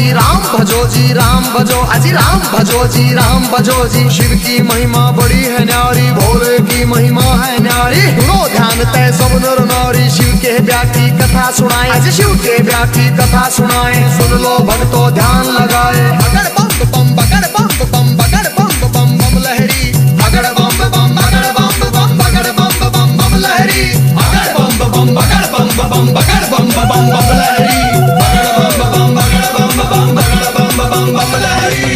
जी राम भजो जी राम भजो, अजी राम भजो जी राम भजो जी। शिव की महिमा बड़ी है न्यारी, भोले की महिमा है न्यारी। सुनो ध्यान तय सब नर नारी, शिव के ब्याह की कथा सुनाए, अजी शिव के ब्याह की कथा सुनाए। सुन लो भक्तों ध्यान लगाए, अगर बम बम बगर बम बम बगर बम बम बम लहरी, अगर बम बम बगर बम बम बगर बम बम बम लहरी, अगर बम बम बगर बम बम बगर बम बम बम लहरी, अगर बम बम बगर बम बम बगर बम बम बम लहरी।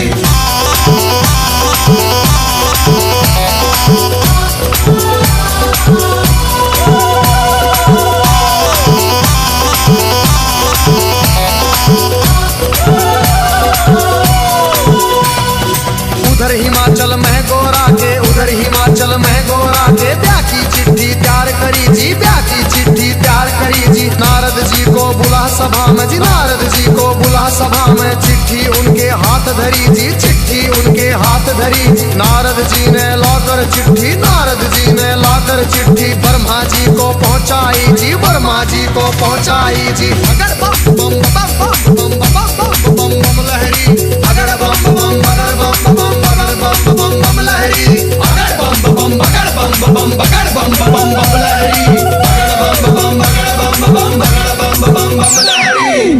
उधर हिमाचल में गोरा के, उधर हिमाचल में गोरा के ब्याह की चिट्ठी तैयार करी जी, ब्याह की चिट्ठी तैयार करी जी। नारद जी को बुला सभा में जी, नारद जी को बुला सभा में। चिट्ठी उनके हाथ धरी जी, चिट्ठी उनके हाथ धरी। नारद जी ने लाकर चिट्ठी, नारद जी ने लाकर चिट्ठी ब्रह्मा जी को पहुंचाई जी, ब्रह्मा जी को पहुंचाई जी। अगर बम बम बम बम बम बम बम बम लहरी, अगर बम बम बगर बम बम बगर बम बम बम लहरी, अगर बम बम बगर बम बम बगर बम बम बम लहरी, अगर बम बम बगर बम बम बगर बम बम बम लहरी।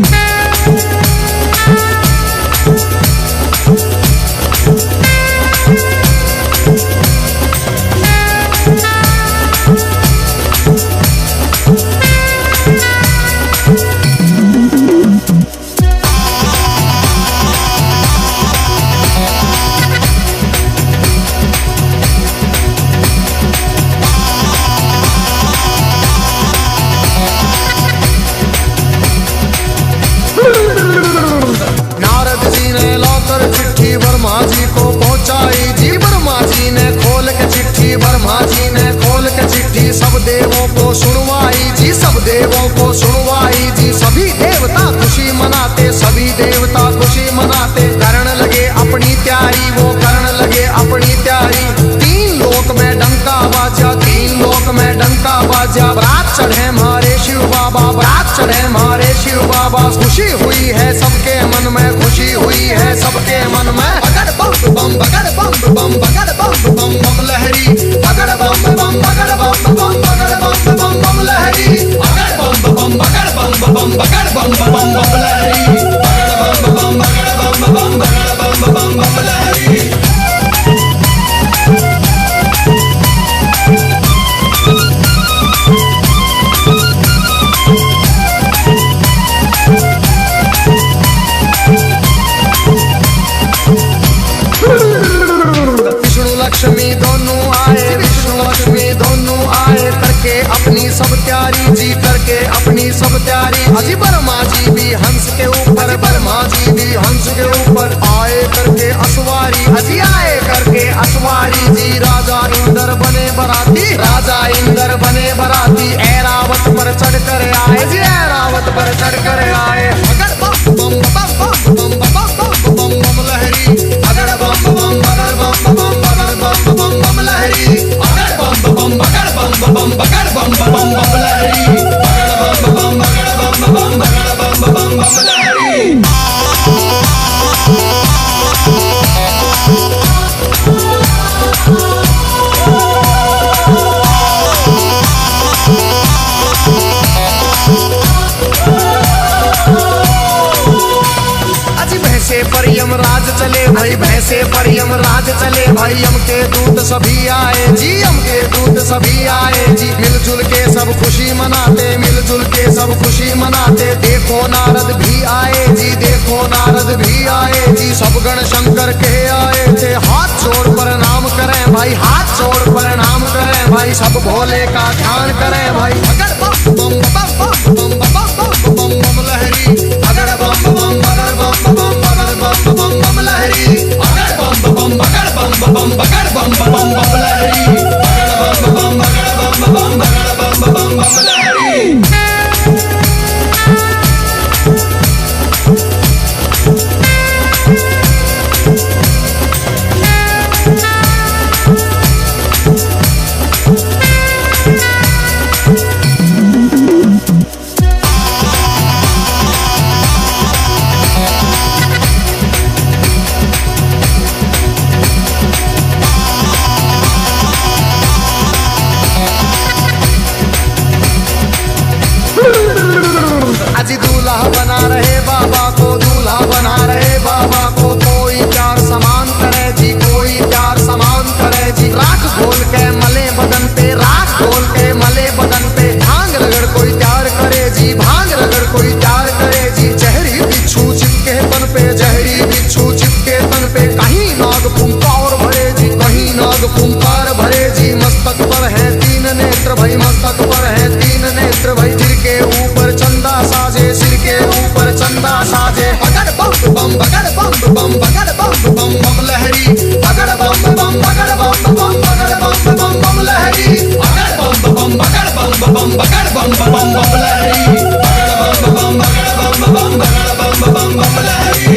ब्रह्मा जी को पहुंचाई जी, ब्रह्मा जी ने खोल के चिट्ठी, ब्रह्मा जी ने खोल के चिट्ठी सब देवों को सुनवाई जी, सब देवों को सुनवाई जी। सभी देवता खुशी मनाते, सभी देवता खुशी मनाते। करण लगे अपनी तैयारी, वो करण लगे अपनी तैयारी। तीन लोक में डंका बाजा, तीन लोक में डंका बाजा। बारात चढ़े मारे शिव बाबा, बारात चढ़े मारे शिव बाबा। खुशी हुई है सबके मन में, खुशी हुई है सबके मन में। अगर बम बम बगर बम बम बगर बम बम बम लहरी, अगर बम बम बगर बम बम बगर बम बम बम लहरी, अगर बम बम बगर बम बम बगर बम बम बम लहरी, अगर बम बम बगर बम बम बगर बम बम बम लहरी। लक्ष्मी दोनों आए, विष्णु लक्ष्मी दोनों आए। करके अपनी सब तैयारी जी, करके अपनी सब तैयारी। अजी ब्रह्मा जी भी हंस के ऊपर, ब्रह्मा जी भी हंस के ऊपर आए करके असवारी, अजी आए करके असवारी जी। राजा इंद्र बने बराती, राजा इंद्र बने बराती। ऐरावत पर चढ़ कर आए जी, ऐरावत पर चढ़ कर आए। अगर बम बम बम बम बम बम बम लहरी, अगर बम बम बगर बम बम बम बम लहरी, अगर बम बम बगर बम बगर बम बम लहरी, अगर बम बम बगर बम बगर बम लहरी। भैंसे पर यमराज चले भाई, भैंसे पर यमराज चले भाई। यम के दूत सभी आए जी, यम के दूत सभी आए जी। मिलजुल के सब खुशी मनाते, मिलजुल के सब खुशी मनाते। देखो नारद भी आए जी, देखो नारद भी आए जी। सब गण शंकर के आए थे, हाथ जोड़ प्रणाम करें भाई, हाथ जोड़ प्रणाम करें भाई। सब भोले का ध्यान करें भाई। अगर बम बम बम बम बम बम बम लहरी, अगर बम बम बगर बम बम बम बम लहरी, अगर बम बम बगर बम बगर बम बम लहरी, अगर बम बम बगर बम बगर बम लहरी। जहरी बिच्छू चिपके तन पे, कहीं नाग फुंकार भरे जी, कहीं नाग फुंकार भरे जी। मस्तक पर है तीन नेत्र भाई, मस्तक पर है तीन नेत्र भाई। सिर के ऊपर चंदा साजे, सिर के ऊपर चंदा साजे। बगड़ बम बम बगड़ बम बम बगड़ बम बम बम लहरी, बगड़ बम बम बगड़ बम बम बगड़ बम बम बम लहरी, बगड़ बम बम बगड़ बम बम बगड़ बम बम बम लहरी, बगड़ बम बम बगड़ बम बम बगड़ बम बम बम लहरी।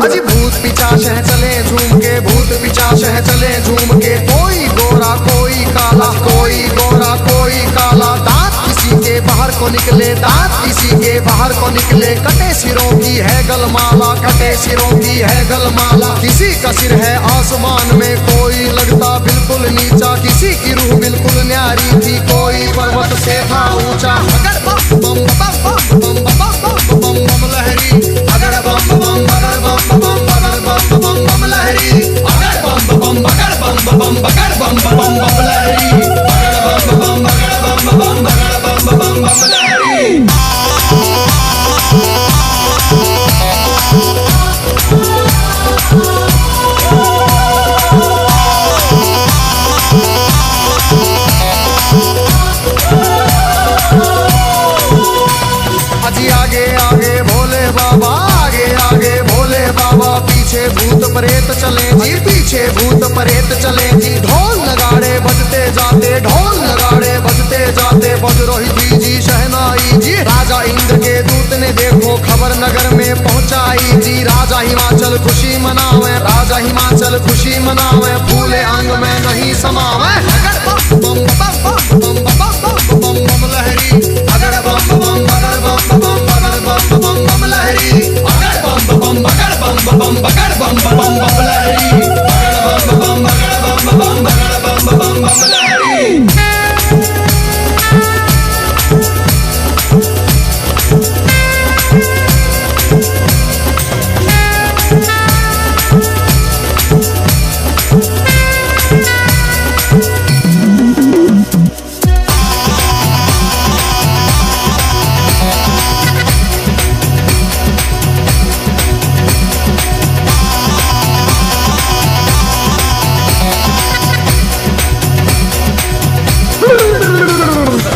अजी भूत पिचाश है चले झूम के, भूत पिचाश है चले झूम के। कोई गोरा कोई काला, कोई गोरा कोई काला। दांत किसी के बाहर को निकले, दांत किसी के बाहर को निकले। कटे सिरों की है गलमाला, कटे सिरों की है गलमाला। किसी का सिर है आसमान में, कोई लगता बिल्कुल नीचा। किसी की रूह बिल्कुल न्यारी थी, कोई पर्वत से था ऊंचा। अगर बम बम बम बम बम बम बम बम लहरी, अगर बम बम बगर बम बम बगर बम बम बम लहरी, अगर बम बम बगर बम बम बगर बम बम बम लहरी, अगर बम बम बगर बम बम बगर बम बम बम लहरी। अजी आगे आगे भोले बाबा, आगे आगे भोले बाबा। पीछे भूत प्रेत चले जी, पीछे भूत प्रेत चले जी। ढोल नगाड़े बजते जाते, ढोल नगाड़े बजते जाते। बज रही थी जी शहनाई जी। राजा इंद्र के दूत ने देखो खबर नगर में पहुंचाई जी। राजा हिमाचल खुशी मनावे, राजा हिमाचल खुशी मनावे। फूले अंग में नहीं समावे। अगर बम बम बम बम बम बम बम लहरी, अगर बम बम बगर बम बम बगर बम बम बम लहरी, अगर बम बम बगर बम बम बगर बम बम बम लहरी, अगर बम बम बगर बम बम बगर बम बम बम लहरी।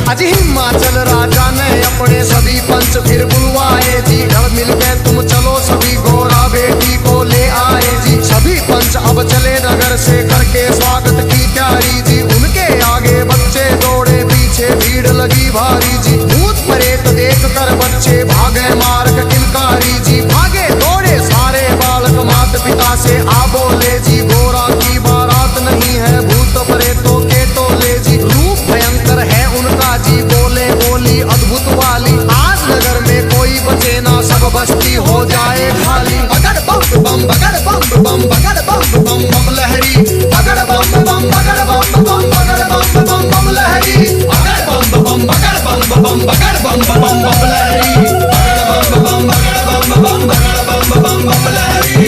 अजी हिमाचल राजा ने अपने सभी पंच फिर बुलवाए जी। घर मिलके तुम चलो सभी गोरा बेटी को ले आए जी। सभी पंच अब चले नगर से करके स्वागत की तैयारी जी। उनके आगे बच्चे दौड़े, पीछे भीड़ लगी भारी जी। भूत प्रेत देख कर बच्चे भागे मार्ग किलकारी जी। भागे दौड़े सारे बालक माता पिता से आ बोले जी। गोरा की बारात नहीं है, भूत प्रेतों के टोले जी। रूप भयंकर है उनका जी, बोले बोली अद्भुत वाली। आज नगर में कोई बचे ना, सब बस्ती हो जाए खाली। बगड़ बम बम बगड़ बम बम बगड़ बम बम बम लहरी, बगड़ बम बम बगड़ बम बम बगड़ बम बम बम लहरी, बगड़ बम बम बगड़ बम बम बगड़ बम बम बम लहरी, बगड़ बम बम बगड़ बम बम बगड़ बम बम बम लहरी।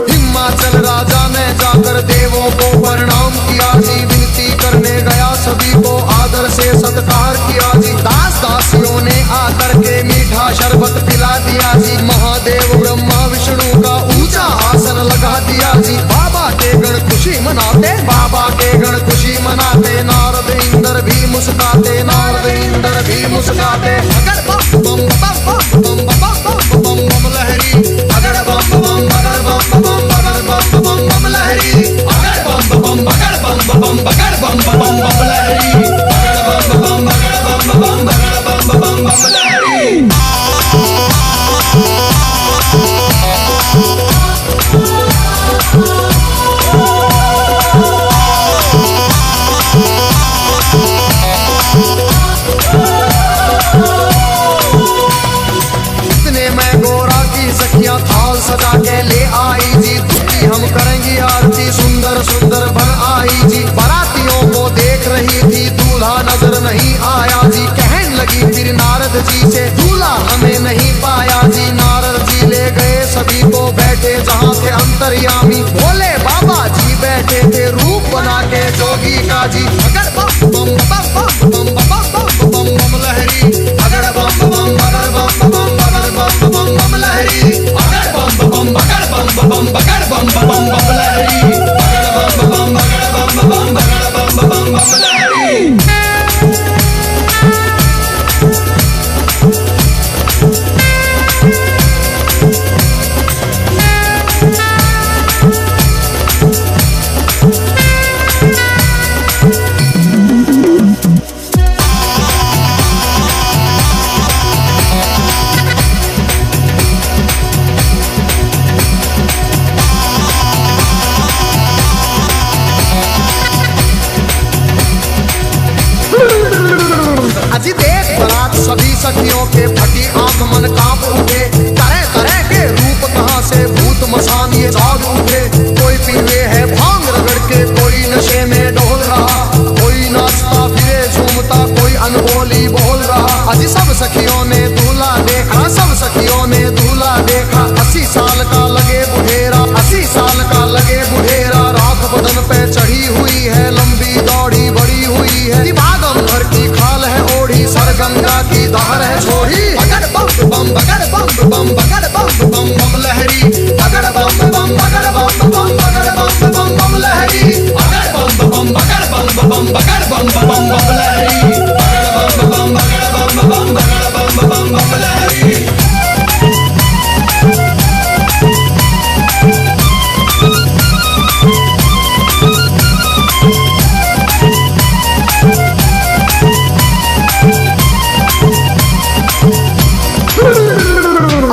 हिमाचल राजा ने जाकर देवों को प्रणाम किया जी। विनती करने गया सभी को आदर से सत्कार किया जी। दास दासियों ने आकर के मीठा शरबत पिला दिया जी। महादेव ब्रह्मा विष्णु का ऊंचा आसन लगा दिया जी। बाबा के गण खुशी मनाते, बाबा के गण खुशी मनाते। नारद इंद्र भी मुस्काते, नारद इंद्र भी मुस्काते। अगर बम बम बम बम बम बम बम लहरी, अगर बम बम बगर बम बम बगर बम बम बम लहरी, अगर बम बम बगर बम बम बगर बम बम बम लहरी, अगर बम बम बगर बम बम बगर बम बम बम लहरी। हाल सजा के ले आई जी, दुखी हम करेंगी आरती, सुंदर सुंदर बन आई जी। बारातियों को देख रही थी, दूल्हा नजर नहीं आया जी। कहने लगी फिर नारद जी से, दूल्हा हमें नहीं पाया जी। नारद जी ले गए सभी को, बैठे जहाँ थे अंतर्यामी। भोले बाबा जी बैठे थे रूप बना के जोगी का जी। अगर बम बम बम बम बम बम बम बम लहरी, अगर बम बम बगर बम बम बगर बम बम बम लहरी, अगर बम बम बगर बम बम बगर बम बम बम लहरी, अगर बम बम बगर बम बम बगर बम बम बम लहरी। अजी देख बरात सभी सखियों के, फटी आंख मन कांप उठे। तरह तरह के रूप कहाँ से भूत मसान ये जाग उठे। कोई पीवे है भांग रगड़ के, कोई नशे में डोल रहा, कोई नाचता फिरे झूमता, कोई अनहोली बोल रहा। अजी सब सखियों ने दूल्हा देखा, सब सखियों ने दूल्हा देखा। 80 साल का लगे बुढ़ेरा, 80 साल का लगे बुढ़ेरा। राख बदन पे चढ़ी हुई है, लंबी दौड़ी बड़ी हुई है। दिमागम भर की खाल है ओढ़ी, सर गंगा की धार है छोड़ी। अगर बम बम बगर बम बम बगर बम बम बम लहरी, अगर बम बम बगर बम बम बगर बम बम बम लहरी, अगर बम बम बगर बम बम बगर बम बम बम लहरी, अगर बम बम बगर बम बम बगर बम बम बम लहरी।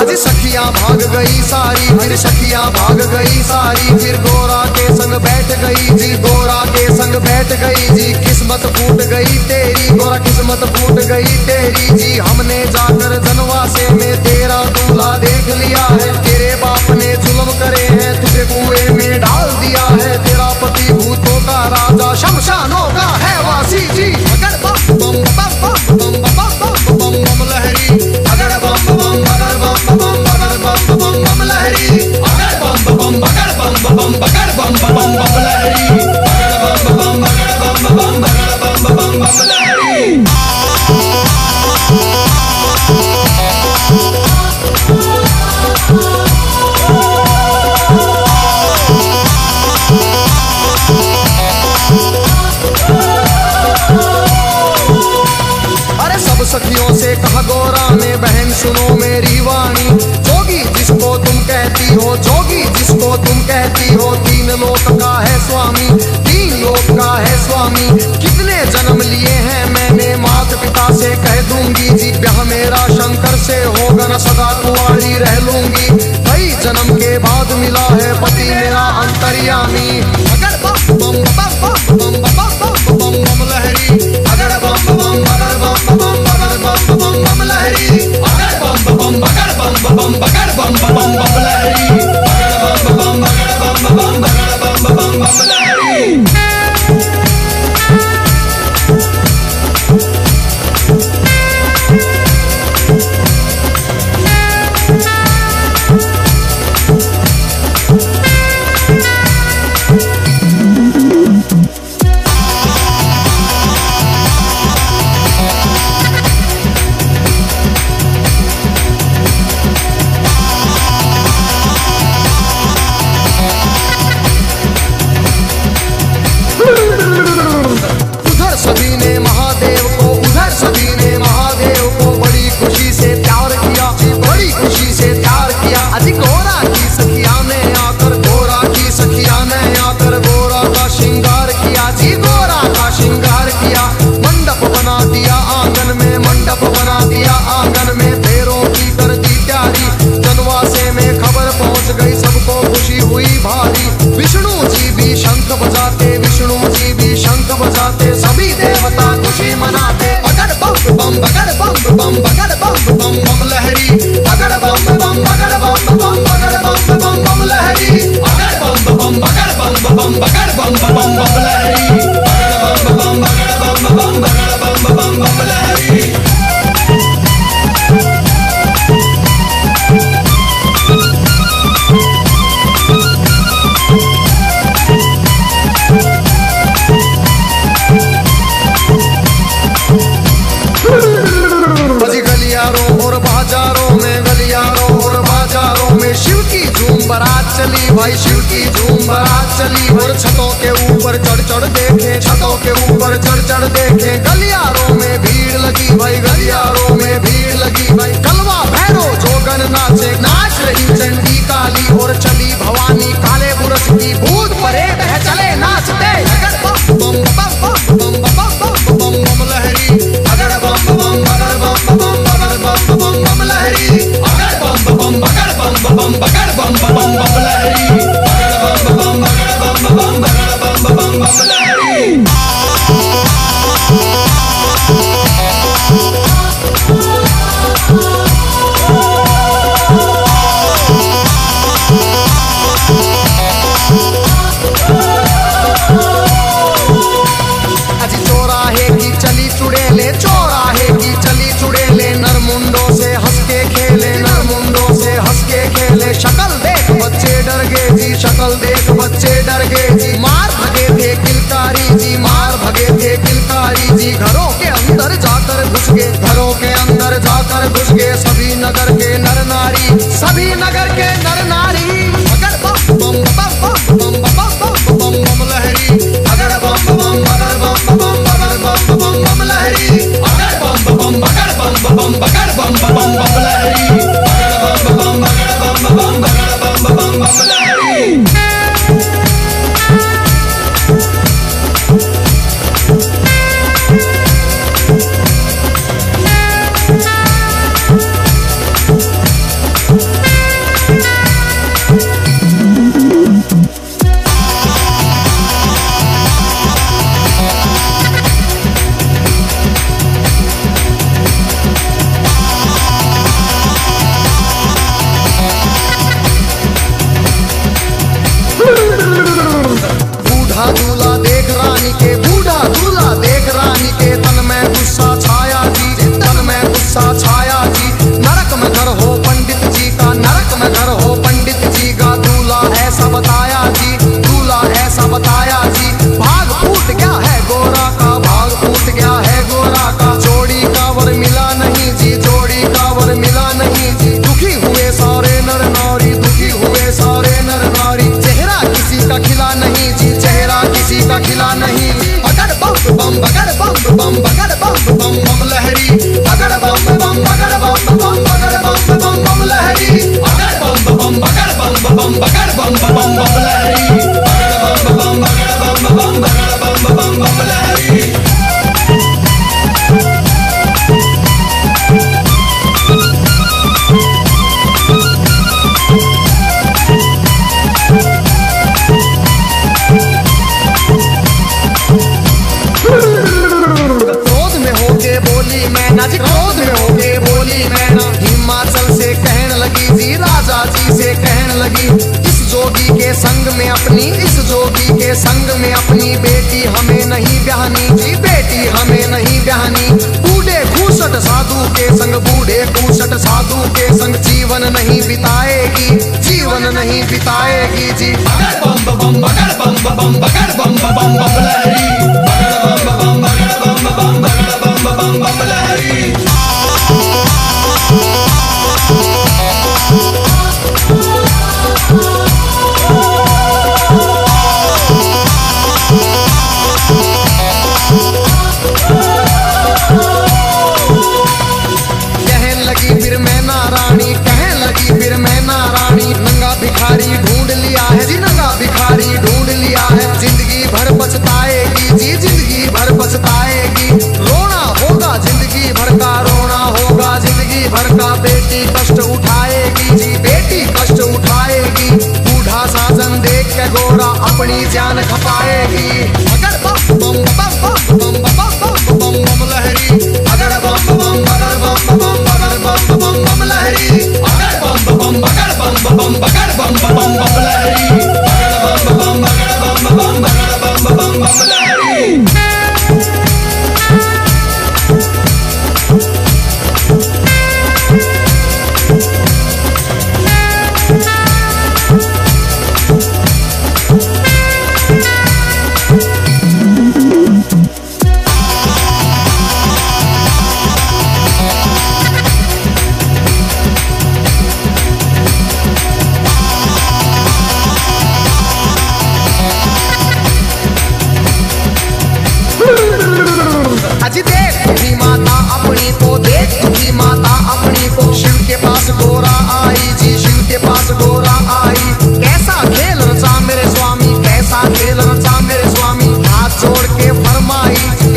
अजी सखियां भाग गई सारी, फिर सखियां भाग गई सारी। फिर गोरा के संग बैठ गई जी, गोरा के संग बैठ गई जी। किस्मत फूट गई तेरी गोरा, किस्मत फूट गई तेरी जी। हमने जाकर जनवासे में तेरा दूल्हा देख लिया है। तेरे बाप ने जुल्म करे हैं, तुझे कुएं में डाल दिया है। तेरा पति भूतों का राजा, शमशानों का है वासी जी। अगर बम बम बम बम बम बम बम बम लहरी, अगर बम बम बगर बम बम बगर बम बम बम लहरी, अगर बम बम बगर बम बम बगर बम बम बम लहरी, अगर बम बम बगर बम बम बगर बम बम बम लहरी। सखियों से कहा गोरा ने, बहन सुनो मेरी वाणी। जोगी जिसको तुम कहती हो, जोगी जिसको तुम कहती हो, 3 लोक का है स्वामी, 3 लोक का है स्वामी। कितने जन्म लिए हैं मैंने, माता पिता से कह दूंगी जी। ब्याह मेरा शंकर से होगा न, सदा कुंवारी रह लूंगी। कई जन्म के बाद मिला है पति मेरा अंतर्यामी। अगर बम बम बम बम बम बम बम लहरी, अगर बम बम बगर बम बम बम बम लहरी, अगर बम बम बगर बम बगर बम बम लहरी, अगर बम बम बगर बम बगर बम लहरी। बारात चली भाई, शिव की झूम बारात चली। और छतों के ऊपर चढ़ चढ़ देखे, छतों के ऊपर चढ़ चढ़ देखे, गलियारों में भीड़ लगी भाई, गलियारों में भीड़ लगी भाई। कलवा भैरो जोगन नाचे, नाच रही चंडी काली। और चली भवानी काले बुरज की, भूत परे बह चले नाचते। अगर बम बम बम बम बम बम बम बम लहरी, अगर बम बम बगर बम बम बगर बम बम बम लहरी, अगर बम बम बगर बम बम बगर बम बम बम लहरी, अगर बम बम बगर बम बम बगर बम बम बम लहरी। चौराहे की चली चुड़ेले, नरमुंडों से हंस के खेले, नरमुंडों से हंस के खेले। शक्ल देख बच्चे डर गए जी, शक्ल देख बच्चे डर गए जी। मार भगे थे किलकारी जी, मार भगे थे किलकारी जी। घरों के अंदर जाकर घुस गए, घरों के अंदर जाकर घुस गए सभी नगर के नर नारी, सभी नगर के नर नारी। अगर बम बम बम बम बम बम बम बम लहरी, अगर बम बम बगर बम बम बगर बम बम बम लहरी, अगर बम बम बगर बम बम बगर बम बम बम लहरी, अगर बम बम बगर बम बम बगर बम बम बम लहरी। बूढ़ा दूल्हा देख रानी के, बूढ़ा दूल्हा देख रानी के। तन में गुस्सा छाया जी, तन में गुस्सा छाया जी। नरक में घर हो पंडित जी का, नरक में घर हो पंडित जी का। दूल्हा ऐसा बताया जी, दूल्हा ऐसा बताया जी। भाग फूट गया है गोरा का, भाग फूट गया है गोरा का। जोड़ी का वर मिला नहीं जी, जोड़ी का वर मिला नहीं जी। दुखी हुए सारे नर नारी, दुखी हुए सारे नर नारी। चेहरा किसी का खिला नहीं जी, चेहरा किसी का खिला नहीं। अगर बम बम बगर बम बम बगर बम बम बम लहरी, अगर बम बम बगर बम बम बगर बम बम बम लहरी, अगर बम बम बगर बम बम बगर बम बम बम लहरी, अगर बम बम बगर बम बम बगर बम बम बम लहरी। क्रोध में होके बोली मैना जी, क्रोध में होके बोली मैना। हिमाचल से कहने लगी जी, राजा जी से कहने लगी। इस जोगी के संग में अपनी, इस जोगी के संग में अपनी बेटी हमें नहीं ब्याहनी जी, बेटी हमें नहीं ब्याहनी। बूढ़े खूसट साधु के संग, बूढ़े खूसट साधु के संग जीवन नहीं बिताएगी, जीवन नहीं बिताएगी जी। अगर बम बम बगर बम बम बगर बम बम बम लहरी, अगर बम बम बगर बम बम बगर बम बम बम लहरी। कहने लगी फिर मैं नारायणी, कहने लगी फिर मैं नारायणी। नंगा भिखारी ढूंढ लिया है जी, नंगा भिखारी ढूंढ लिया है। जिंदगी भर पछताएगी जी, जिंदगी भर पछताएगी। रोना होगा जिंदगी भर का, रोना होगा जिंदगी भर का। बेटी कष्ट उठाएगी जी, बेटी कष्ट उठाएगी। बूढ़ा साजन देख के गोरा अपनी जान खपाएगी। अगर बम बम बम बम बम बम बम बम लहरी, अगर बम बम बगर बम बम बगर बम बम बम लहरी, अगर बम बम बगर बम बम बगर बम बम बम लहरी, अगर बम बम बगर बम बम बगर बम बम बम लहरी। गोरा आई। कैसा खेल रचा मेरे स्वामी, कैसा खेल रचा मेरे स्वामी। हाथ जोड़ के फरमाई,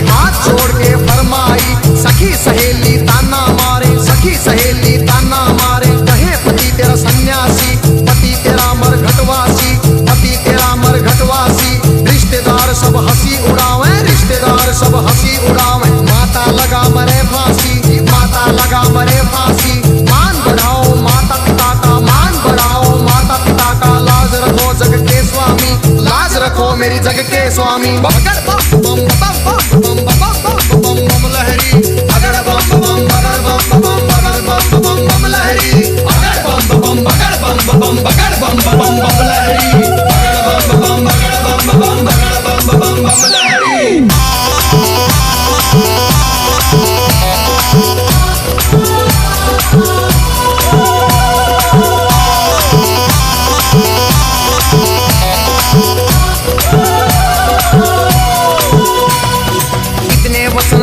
हाथ जोड़ के फरमाई। सखी सहेली ताना मारे, सखी सहेली ताना मारे। कहे पति तेरा सन्यासी, पति तेरा मरघटवासी, पति तेरा मरघटवासी। रिश्तेदार सब हंसी उड़ावे, रिश्तेदार सब हंसी उड़ावे। माता लगा मरे फांसी, माता लगा मरे फांसी। मान बढ़ाओ माता पिता का, मान बढ़ाओ माता पिता का। लाज रखो जग के स्वामी, लाज रखो मेरी जग के स्वामी। बगड़ बम बम बम बम बम बम बम बम लहरी। अगड़ बम बम बगड़ बम बम बगड़ बम बम बम लहरी। अगड़ बम बम बगड़ बम बम बगड़ बम बम बम लहरी। अगड़ बम बम बगड़ बम बम बगड़ बम बम बम लहरी।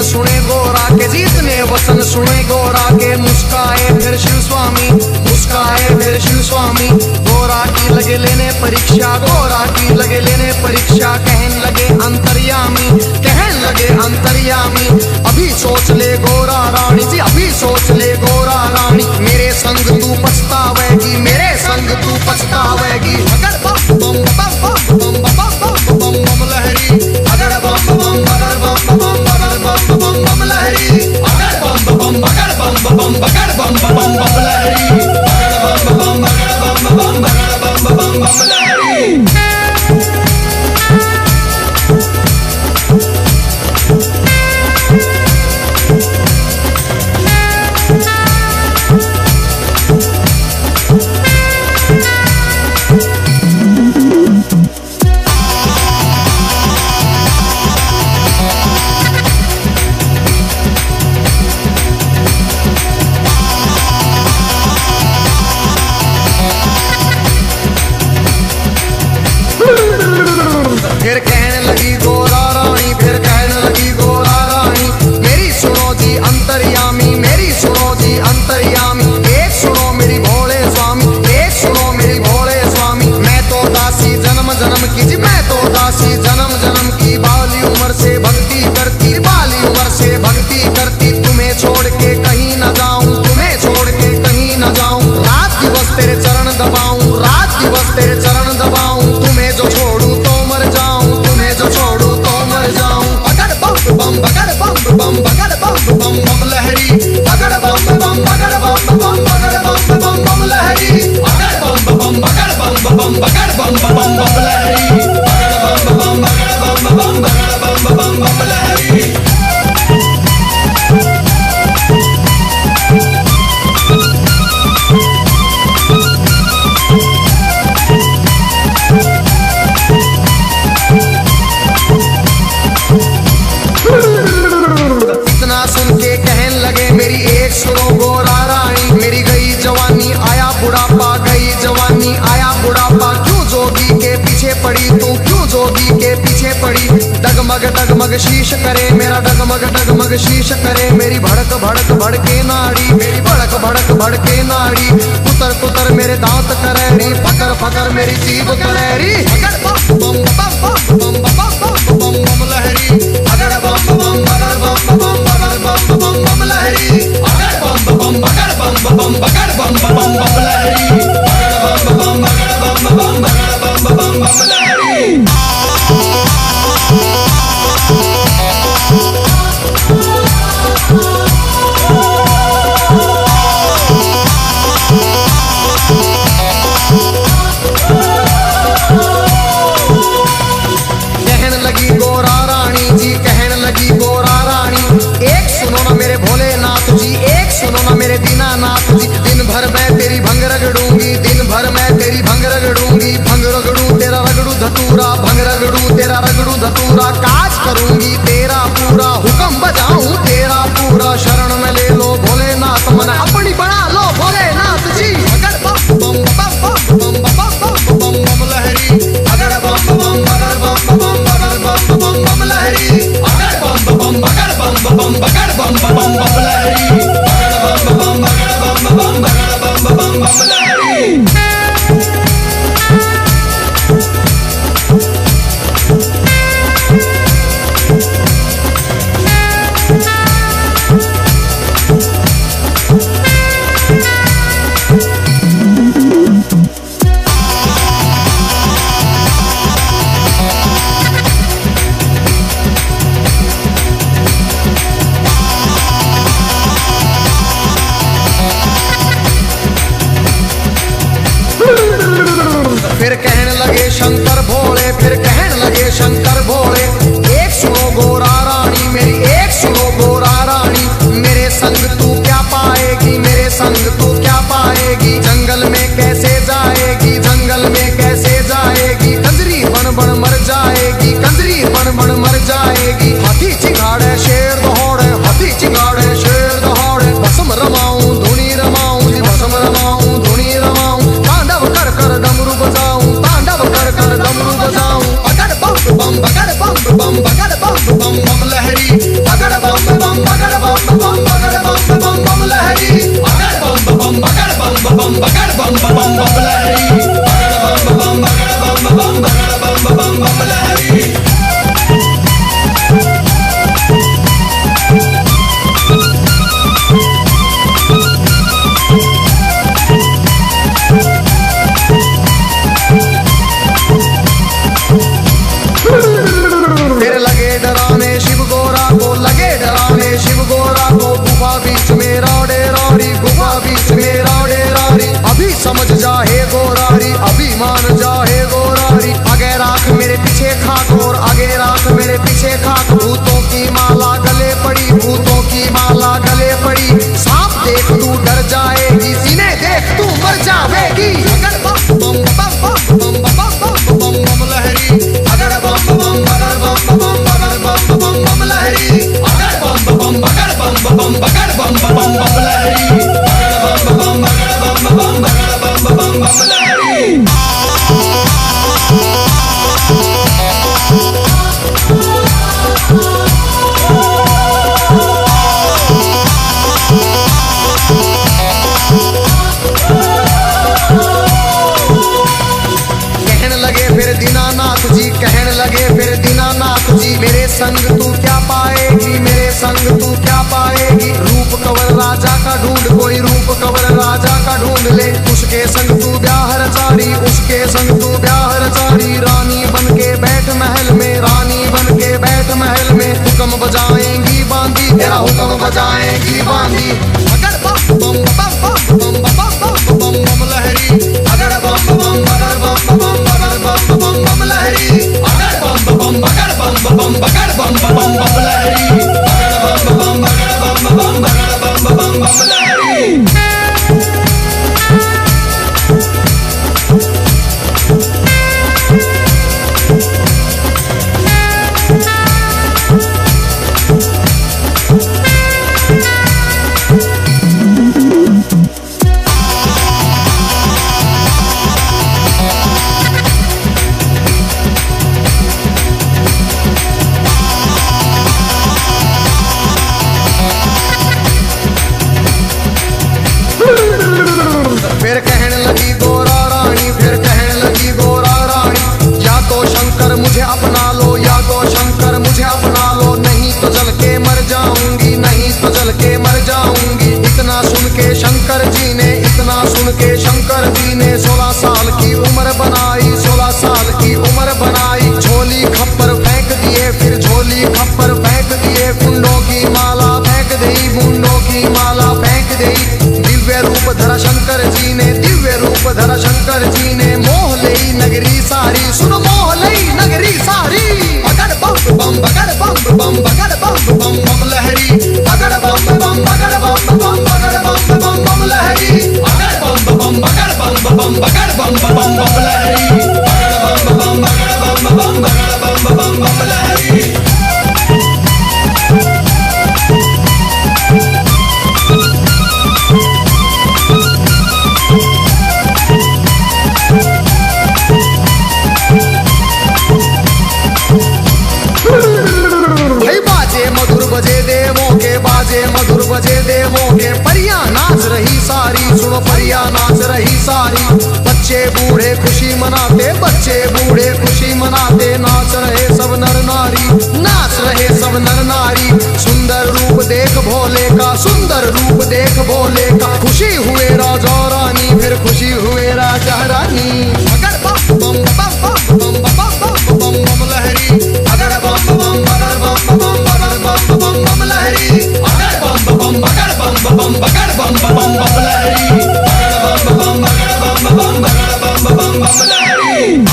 सुने गोरा के जी, इतने वचन सुने गोरा के। मुस्काए फिर शिव स्वामी, मुस्काए फिर शिव स्वामी। गोरा की लगे लेने परीक्षा, गोरा की लगे लेने परीक्षा। कहन लगे अंतर्यामी, कहन लगे अंतर्यामी। अभी सोच ले गोरा रानी जी, अभी सोच ले गोरा रानी। मेरे संग तू पछतावेगी, मेरे संग तू पछतावेगी। अगर बम बम बम बम बम बम बम बम लहरी। अगर बम बम बगर बम बम बगर बम बम बम लहरी। अगर बम बम बगर बम बम बगर बम बम बम लहरी। अगर बम बम बगर बम बम बगर बम बम बम लहरी। फिर कहने लगी गोरा रानी, फिर कहने लगी गोरा रानी। मेरी सुनो जी अंतर्यामी, मेरी सुनो जी अंतर्यामी। एक सुनो मेरी भोले स्वामी, एक सुनो मेरी भोले स्वामी। मैं तो दासी जन्म जन्म की जी, मैं तो दासी जन्म जन्म की। बाली उम्र से भक्ति करती, बाली उम्र से भक्ति करती। तुम्हें छोड़ के कहीं न जाऊं, तुम्हें छोड़ के कहीं न जाऊं। रात दिवस तेरे चरण दबाऊं, रात दिवस तेरे चरण दबाऊं। तुम्हें जो छोड़ू तो मर जाऊं, तुम्हें जो छोड़ू तो मर जाऊं। अगड़ बम बम बगड़ बम बम बगड़ बम बम बम लहरी। अगड़ बम बम बगड़ बम बम बगड़ बम बम बम लहरी। अगड़ बम बम बगड़ बम बम बगड़ बम बम बम लहरी। अगड़ बम बम बगड़ बम बम बगड़ बम बम बम लहरी। इतना सुन के कहन लगे मेरी एक सुनो गोरा रानी। मेरी गई जवानी आया बुढ़ापा, गई जवानी आया बुढ़ापा। क्यों जोगी के पीछे पड़ी तू, क्यों जोगी के पीछे पड़ी। डगमग डगमग शीश करे मेरा, डगमग डगमग शीश करे। मेरी भड़क भड़क भड़के नाड़ी, मेरी भड़क भड़क भड़के नाड़ी। कुतर कुतर मेरे दांत करेरी, फकर फकर मेरी जीभ करेरी। अगर बम बम बम बम बम बम बम लहरी। अगर बम बम बगर बम बम बगर बम बम बम लहरी। अगर बम बम बगर बम बम बगर बम बम बम लहरी। अगर बम बम बगर बम बम बगर बम बम बम लहरी। लगे फिर दीनानाथ जी, मेरे संग तू क्या पाएगी, मेरे संग तू क्या पाएगी। रूप कवर राजा का ढूंढ, कोई रूप कवर राजा का ढूंढ ले, उसके संग तू ब्याह रचारी, उसके संग तू ब्याह रचारी। रानी बन के बैठ महल में, रानी बन के बैठ महल में, हुक्म बजाएंगी बांदी, तेरा हुक्म बजाएंगी बांदी। अगर बम बम बम बम बम बम बम बम लहरी, अगर बम बम अगर बम बम अगर बम बम बम लहरी, अगर बम बम अगर बम बम अगर बम बम बम लहरी, अगर बम बम अगर बम बम अगर बम बम बम लहरी। फिर कहने लगी गोरा रानी, फिर कहने लगी गोरा रानी, या तो शंकर मुझे अपना लो, या तो शंकर मुझे अपना लो, नहीं तो जल के मर जाऊंगी, नहीं तो जल के मर जाऊंगी। इतना सुन के शंकर जी ने, इतना सुन के शंकर जी ने 16 साल की उम्र बनाई, 16 साल की उम्र बनाई। झोली खप्पर फेंक दिए, फिर झोली खप्पर फेंक दिए, कुंडों की माला फेंक दी, मुंडों की माला फेंक दी। दिव्य रूप धरा शंकर जी ने, दिव्य रूप धरा शंकर जी ने, मोह लई नगरी सारी, सुन मोह लई नगरी सारी। अगर बम बम अगर बम बम अगर बम बम बम लहरी, अगर बम बम अगर बम बम अगर बम बम बम लहरी, अगर बम बम अगर बम बम अगर बम बम बम लहरी, अगर बम बम अगर बम बम अगर बम बम बम लहरी। बजे देवों के, बाजे मधुर बजे देवों के, परियां नाच रही सारी, सुनो परियां नाच रही सारी। बच्चे बूढ़े खुशी मनाते, बच्चे बूढ़े खुशी मनाते, नाच रहे सब नर नारी, नाच रहे सब नर नारी। सुंदर रूप देख भोले का, सुंदर रूप देख भोले का, खुशी हुए राजा रानी, फिर खुशी हुए राजा रानी। अगर बम बम बम बम बम बम बम बम लहरी, अगर बम बम अगर बम बम अगर बम बम बम लहरी, अगर बम बम अगर बम बम अगर बम बम बम लहरी, अगर बम बम अगर बम बम अगर बम बम बम लहरी।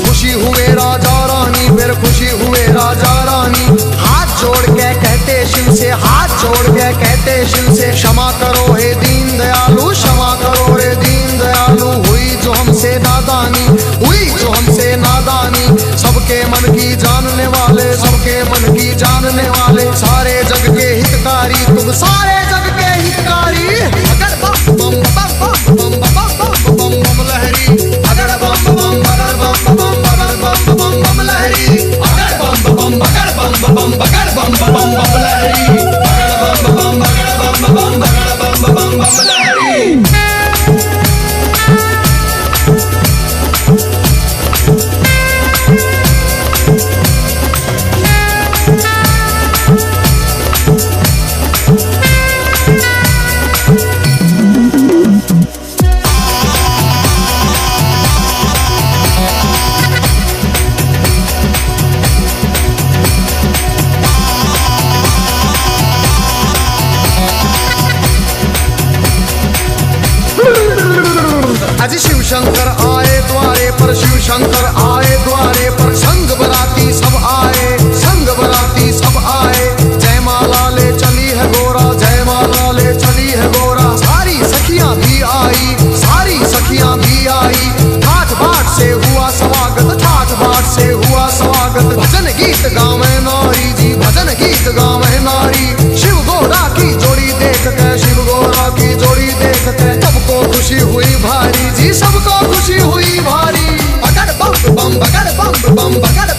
खुशी हुए राजा रानी, फिर खुशी हुए राजा रानी। हाथ जोड़ के कहते शिव से, हाथ जोड़ के कहते शिव से, क्षमा करो हे दीन दयालु, क्षमा करो रे दीन दयालु। हुई जो हमसे नादानी, हुई जो हमसे नादानी, सबके मन की जानने वाले, सबके मन की जानने वाले, सारे जग के हितकारी, तुम सारे जग के हितकारी। अगर बम बम बम बम बम बम बम बम लहरी, अगर बम बम अगर बम बम अगर बम बम बम लहरी, अगर बम बम अगर बम बम अगर बम बम बम लहरी, अगर बम बम अगर बम बम अगर बम बम बम लहरी। आज शिव शंकर आए द्वारे पर, शिव शंकर आए द्वारे पर, संग बराती सब आए, संग बराती सब आए। जय माला ले चली है गोरा, जय माला ले चली है गोरा। सारी सखियां भी आई, सारी सखियां भी आई। ठाठ बाट से हुआ स्वागत, ठाठ बाट से हुआ स्वागत। भजन गीत गावे नारी जी, भजन गीत गावे नारी। शिव गोरा की जोड़ी देख के, शिव गोरा की जोड़ी देख के, सबको खुशी हुई भारी जी, सबको खुशी हुई भारी। अगर बम बम अगर बम बम अगर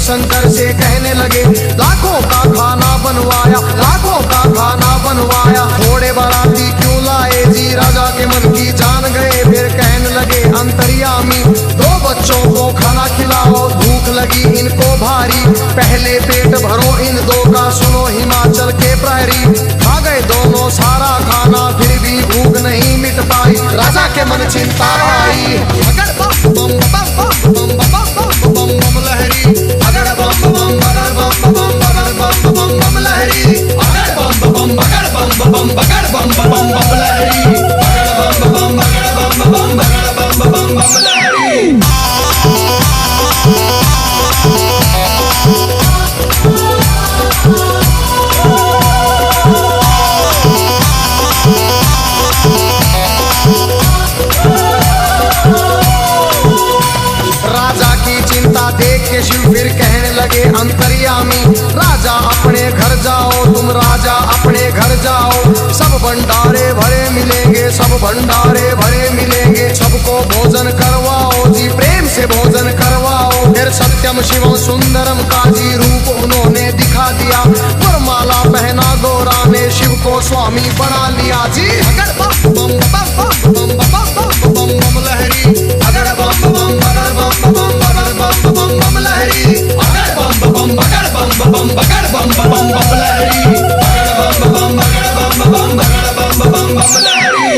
शंकर से कहने लगे, लाखों का खाना बनवाया, लाखों का खाना बनवाया, थोड़े बाराती क्यों लाए जी, राजा के मन की जान गए। फिर कहने लगे अंतर्यामी, दो बच्चों को खाना खिलाओ, भूख लगी इनको भारी, पहले पेट भरो इन दो का, सुनो हिमाचल के प्रहरी। खा गए दोनों सारा खाना, फिर भी भूख नहीं मिट पाई, राजा के मन चिंता आई। अगर बम बम बम बम बम बम बम बम लहरी, अगर बम बम बगर बम बम बगर बम बम बम लहरी, अगर बम बम बगर बम बम बगर बम बम बम लहरी, अगर बम बम बगर बम बम बगर बम बम बम लहरी। राजा की चिंता देख के शिव फिर कहने लगे अंतर्यामी, राजा अपने घर जाओ, तुम राजा अपने घर जाओ, सब भंडारे भरे मिलेंगे, सब भंडारे भरे मिलेंगे, सबको भोजन करवाओ जी, प्रेम से भोजन करवाओ। फिर सत्यम शिवम सुंदरम का जी रूप उन्होंने दिखा दिया, वरमाला पहना गौरा ने, शिव को स्वामी बना लिया जी। अगर बम बम बम बम बम बम बम लहरी, अगर बम बम बगर बम बम बगर बम बम बम लहरी, अगर बम बम बगर बम बम बगर बम बम बम लहरी, अगर बम बम बगर बम बम बगर बम बम बम लहरी।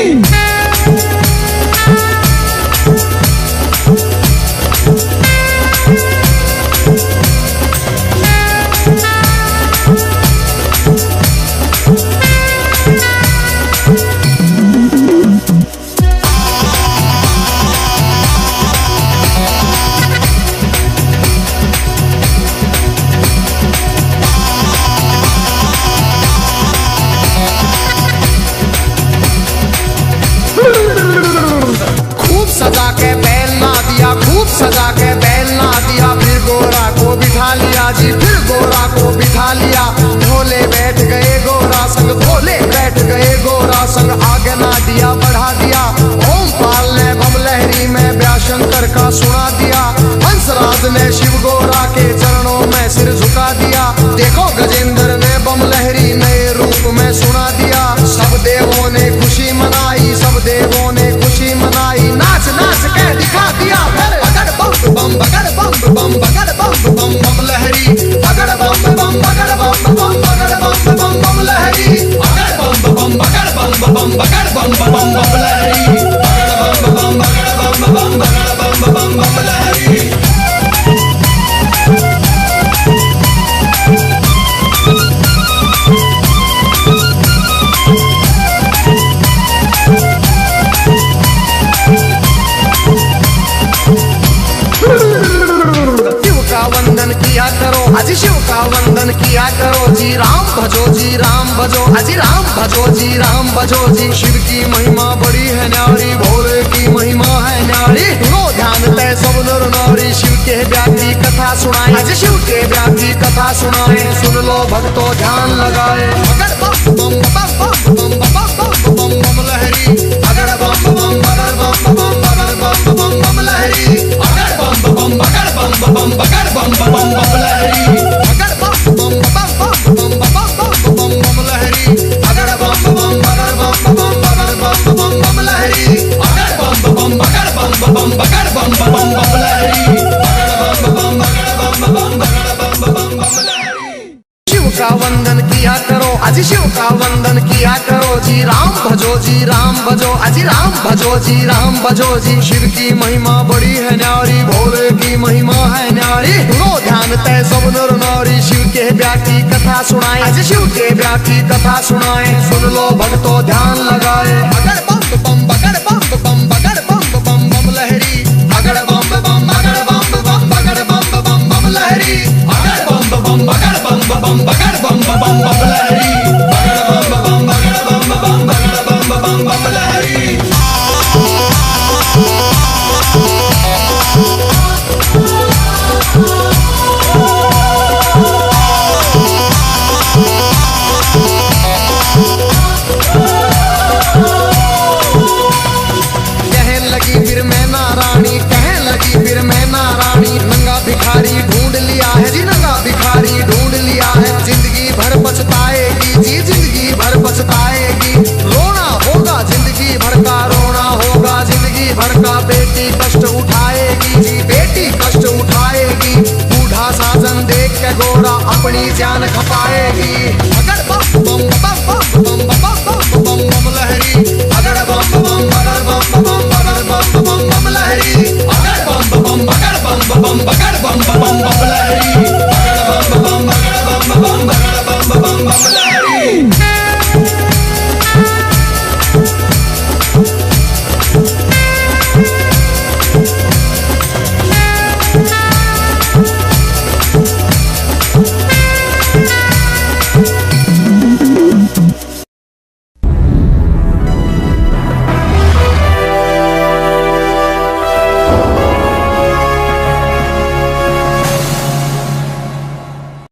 सजा के बैल ना दिया, खूब सजा के बैल ना दिया, फिर गोरा को बिठा लिया जी, फिर गोरा को बिठा लिया, भोले बैठ गए गोरा संग, भोले बैठ गए गोरा संग, आगे ना दिया बढ़ा दिया, ओम पाल ने बम लहरी में व्याशंकर का सुना दिया, हंसराज ने शिव गोरा के चरणों में सिर झुका दिया, देखो गजेंद्र ने बम लहरी नए रूप में सुना दिया, सब देवों ने खुशी मनाई, सब देवों ने खुशी मनाई, नाच नाच के दिखा दिया। फिर अगर बम बम बगर बम बम बगर बम बम बम लहरी, अगर बम बम बगर बम बम बगर बम बम बम लहरी, अगर बम बम बगर बम बम बगर बम बम बम लहरी, अगर बम बम बगर बम बम बगर बम बम बम लहरी। वंदन किया करो अजी, शिव का वंदन किया करो जी, राम भजो जी राम भजो अजी, राम भजो जी राम भजो जी, शिव की महिमा बड़ी है न्यारी, भोले की महिमा है न्यारी, सुनो ध्यान तय सब नर नारी, शिव के व्यापी कथा सुनाए अजी, शिव के व्यापी कथा सुनाए, सुन लो भक्तों ध्यान लगाए। अगर बम बम बम बम बम बम बम लहरी, अगर बम बम बगर बम बम बगर बम बम बम लहरी, अगर बम बम बगर बम बम बगर बम बम बम लहरी, अगर बम बम बम बम बम बम लहरी, अगर बम बम बगर बम बम बगर बम बम बम लहरी, अगर बम बम बगर बम बगर बम बम बम लहरी, अगर बम बगर बम बगर बम बम लहरी। शिव का वंदन किया करो अजी, शिव का वंदन किया करो जी, राम भजो जी राम भजो अजी, राम भजो जी राम भजो जी, शिव की महिमा बड़ी है न्यारी, भोले की महिमा है न्यारी, सुनो ध्यान तय सब नर नारी, शिव के व्यापी कथा सुनाए अजी, शिव के व्यापी कथा सुनाए, सुन लो भक्तों ध्यान लगाए। अगर बम बम बगर बम बम बगर बम बम बम लहरी, अगर बम बम बगर बम बम बगर बम बम बम लहरी, अगर बम बम बगर बम बम बगर बम बम बम लहरी, अगर बम बम बगर बम बम बगर बम बम लहरी। ज्ञान खपाएगी।